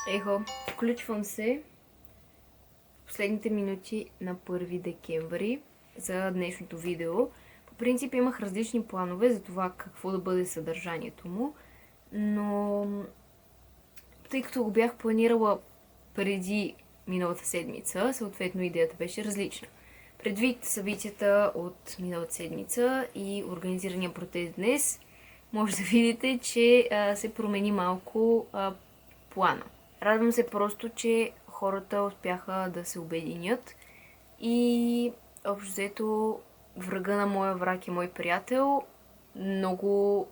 Ехо, включвам се в последните минути на 1 декември за днешното видео. По принцип имах различни планове за това какво да бъде съдържанието му, но тъй като го бях планирала преди миналата седмица, съответно идеята беше различна. Предвид събитията от миналата седмица и организирания протест днес, може да видите, че се промени малко плана. Радвам се просто, че хората успяха да се обединят и общо взето врага на моя враг и мой приятел много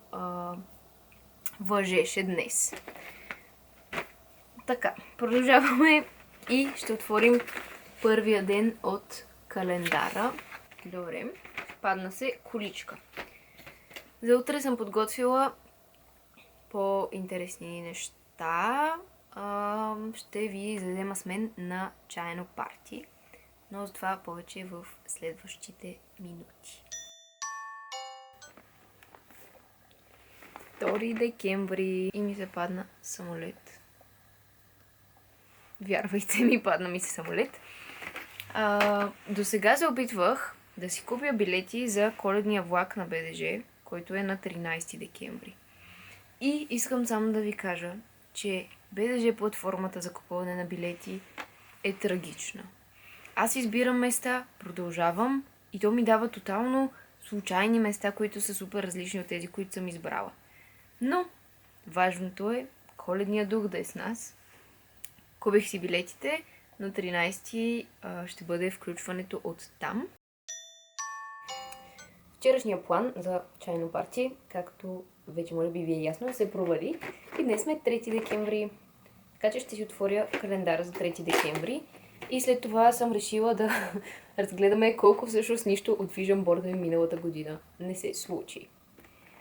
въжеше днес. Така, продължаваме и ще отворим първия ден от календара. Добре, падна се количка. За утре съм подготвила по-интересни неща. Ще ви зададем с мен на чайно парти, но за това повече в следващите минути. 2 декември и ми се падна самолет. Вярвайте ми, падна ми се самолет. До сега се опитвах да си купя билети за коледния влак на БДЖ, който е на 13 декември. И искам само да ви кажа, че БДЖ платформата за купуване на билети е трагична. Аз избирам места, продължавам и то ми дава тотално случайни места, които са супер различни от тези, които съм избрала. Но важното е коледният дух да е с нас. Купих си билетите, на 13 ще бъде включването от там. Вчерашния план за чайно парти, както вече може би ви е ясно, се провали. И днес сме 3 декември. Така че ще си отворя календара за 3 декември. И след това съм решила да разгледаме колко всъщност нищо от Vision Board ми миналата година не се случи.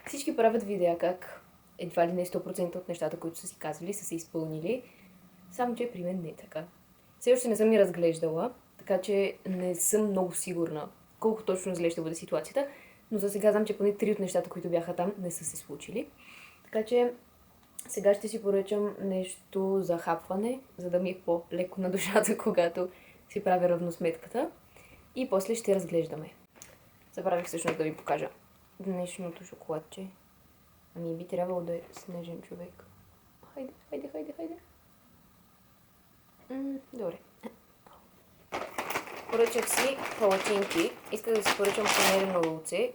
Всички правят видеа как едва ли не 100% от нещата, които са си казвали, са се изпълнили. Само че при мен не е така. Все още не съм ги разглеждала, така че не съм много сигурна колко точно зле ще бъде ситуацията, но за сега знам, че поне 3 от нещата, които бяха там, не са се случили. Така че сега ще си поръчам нещо за хапване, за да ми е по-леко на душата, когато си правя равносметката. И после ще разглеждаме. Забравих всъщност да ви покажа днешното шоколадче. Ами би трябвало да е снежен човек. Хайде. Добре. Поръчах си палачинки. Исках да си поръчам панирано луце,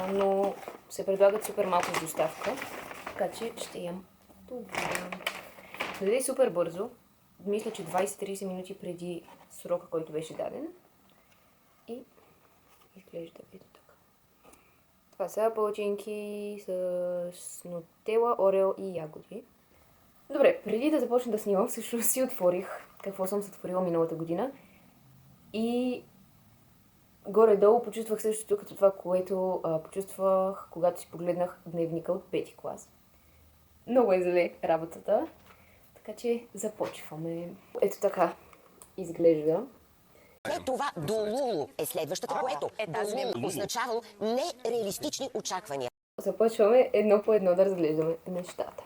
но се предлагат супер малко с доставка, така че ще ям това. Дойде супер бързо. Мисля, че 20-30 минути преди срока, който беше даден. И изглежда ето така. Това са палачинки с нутела, орео и ягоди. Добре, преди да започна да снимам, всъщност си отворих какво съм сътворила миналата година. И горе-долу почувствах същото като това, което почувствах, когато си погледнах дневника от 5-ти клас. Много е зле работата, така че започваме. Ето така изглежда. След това Долулу е следващата, което Долулу означавало нереалистични очаквания. Започваме едно по едно да разглеждаме нещата.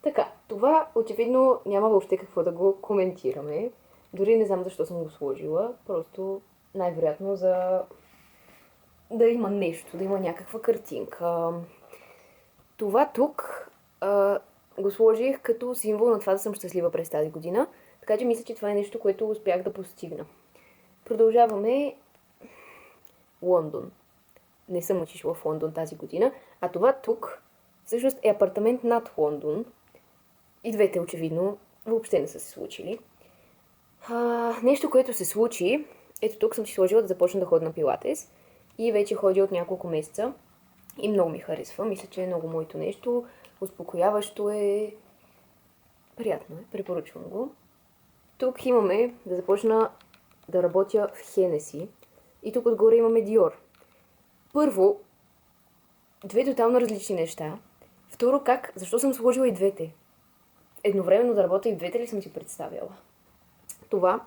Така, това очевидно няма въобще какво да го коментираме. Дори не знам защо съм го сложила, просто най-вероятно за да има нещо, да има някаква картинка. Това тук го сложих като символ на това да съм щастлива през тази година, така че мисля, че това е нещо, което успях да постигна. Продължаваме Лондон. Не съм отишла в Лондон тази година, а това тук всъщност е апартамент над Лондон. И двете очевидно въобще не са се случили. Нещо, което се случи, ето тук съм си сложила да започна да ходя на пилатес и вече ходя от няколко месеца и много ми харесва. Мисля, че е много моето нещо, успокояващо е, приятно е, препоръчвам го. Тук имаме да започна да работя в Хенеси и тук отгоре имаме Диор. Първо, две тотално различни неща. Второ, защо съм сложила и двете? Едновременно да работя и в двете ли съм си представяла? Това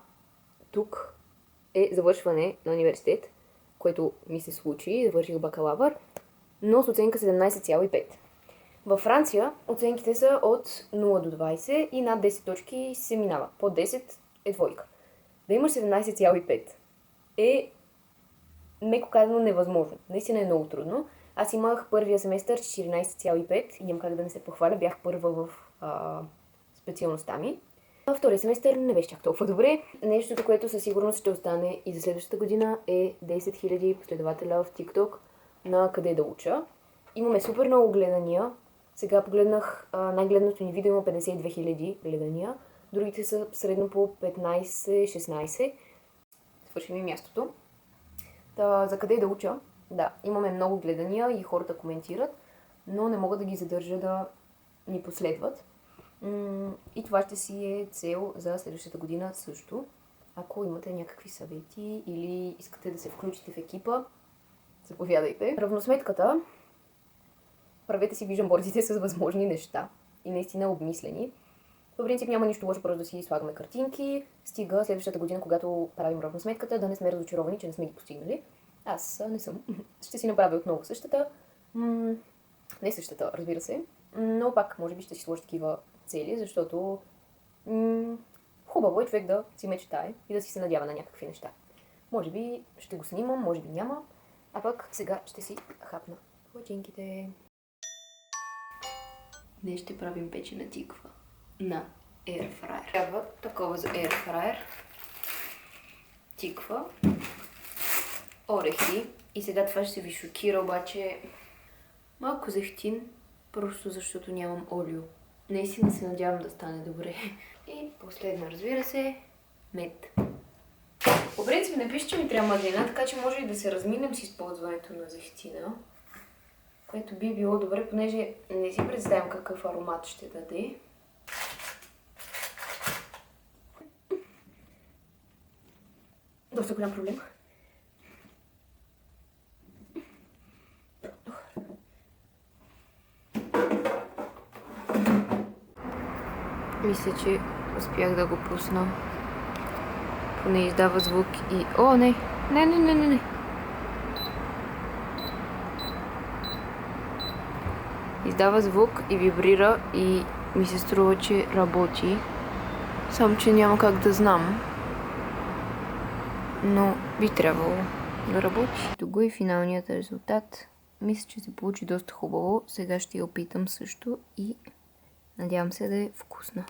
тук е завършване на университет, което ми се случи, завърших бакалавър, но с оценка 17,5. Във Франция оценките са от 0 до 20 и над 10 точки се минава. Под 10 е двойка. Да имаш 17,5 е меко казано невъзможно. Наистина е много трудно. Аз имах първия семестър 14,5 и нямам как да не се похваля. Бях първа в специалността ми. А втория семестър не беше чак толкова добре. Нещото, което със сигурност ще остане и за следващата година е 10 000 последователя в TikTok на къде да уча. Имаме супер много гледания. Сега погледнах, най-гледното ни видео има 52 000 гледания. Другите са средно по 15-16. Свърши ми мястото. За къде да уча? Да, имаме много гледания и хората коментират, но не мога да ги задържа да ни последват. И това ще си е цел за следващата година също. Ако имате някакви съвети или искате да се включите в екипа, заповядайте. Равносметката. Правете си виждам бордите с възможни неща и наистина обмислени. По принцип няма нищо лошо просто да си слагаме картинки, стига следващата година, когато правим равносметката, да не сме разочаровани, че не сме ги постигнали. Аз не съм. Ще си направя отново същата. Не същата, разбира се. Но пак, може би ще си сложа такива цели, защото хубаво е човек да си мечтае и да си се надява на някакви неща. Може би ще го снимам, може би няма. А пък сега ще си хапна лъчинките. Днес ще правим печена тиква на airfryer. Трябва такова за airfryer. Тиква. Орехи. И сега това ще се ви шокира, обаче малко зехтин, просто защото нямам олио. Наистина се надявам да стане добре. И последно, разбира се, мед. По принцип не пише, че ми трябва мазнина, така че може и да се разминем с използването на зехтина, което би било добре, понеже не си представям какъв аромат ще даде. Доста голям проблем. Мисля, че успях да го пусна. Поне издава звук и... О, не! Не! Издава звук и вибрира и ми се струва, че работи. Само, че няма как да знам. Но би трябвало да работи. Тук е финалният резултат. Мисля, че се получи доста хубаво. Сега ще я опитам също и надявам се да е вкусна.